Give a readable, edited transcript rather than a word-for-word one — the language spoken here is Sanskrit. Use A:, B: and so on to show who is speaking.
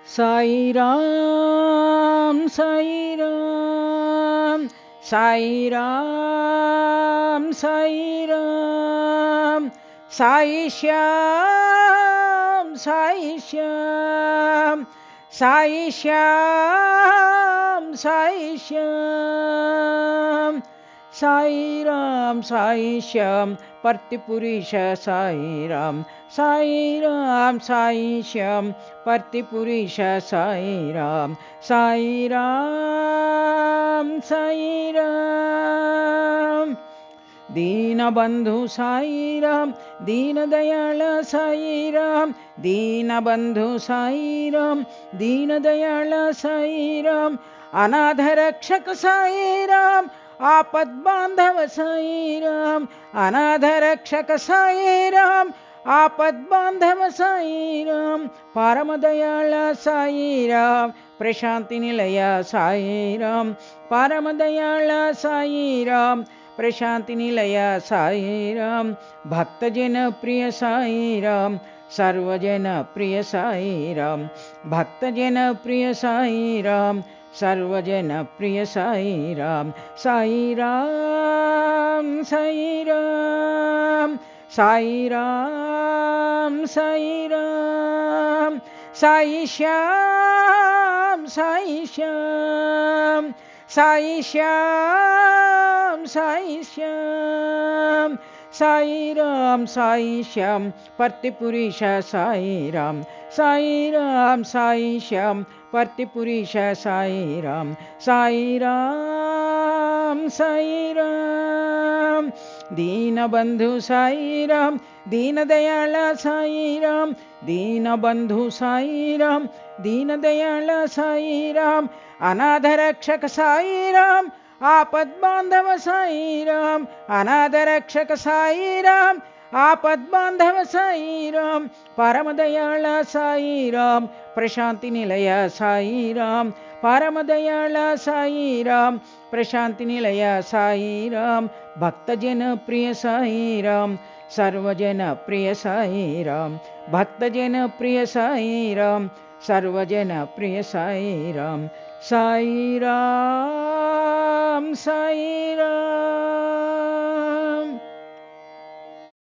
A: साई राम साई राम साई राम साई राम साई श्याम साई श्याम साई श्याम साई श्याम साई राम साई श्याम परतिपुरीश साई राम साई राम साई श्याम परतिपुरीश साई राम साई राम साई राम दीनबंधु साई राम दीनदयाळ साई राम दीनबंधु साई राम दीनदयाळ साई राम अनाथ रक्षक साई राम आपद बांधव साई राम अनाथ रक्षक साई राम आपद बांधव साई राम परम दयाळ साई राम प्रशांति निलय साई राम परम दयाळ साई राम प्रशांति निलय साई राम भक्तजन प्रिय साई राम सर्वजन प्रिय साई राम भक्तजन प्रिय साई राम सर्वजन प्रिय साई राम साई राम साई राम साई राम साई राम साई श्याम साई श्याम साई श्याम साई श्याम साई राम साई श्याम परतिपुरीश साई राम साई राम साई श्याम परतिपुरीश साई राम साई राम साई राम दीनबंधु साई राम दीनदयाळ साई राम दीनबंधु साई राम दीनदयाळ साई राम अनाथ रक्षक साई राम आपद बांधव साई राम अनाथ रक्षक साई राम आपद बांधव साई राम परम दयाळ साई राम प्रशांति निलय साई राम परम दयाळ साई राम प्रशांति निलय साई राम भक्तजन प्रिय साई राम सर्वजन प्रिय साई राम भक्तजन प्रिय साई राम सर्वजन प्रिय साई राम साई राम साई राम।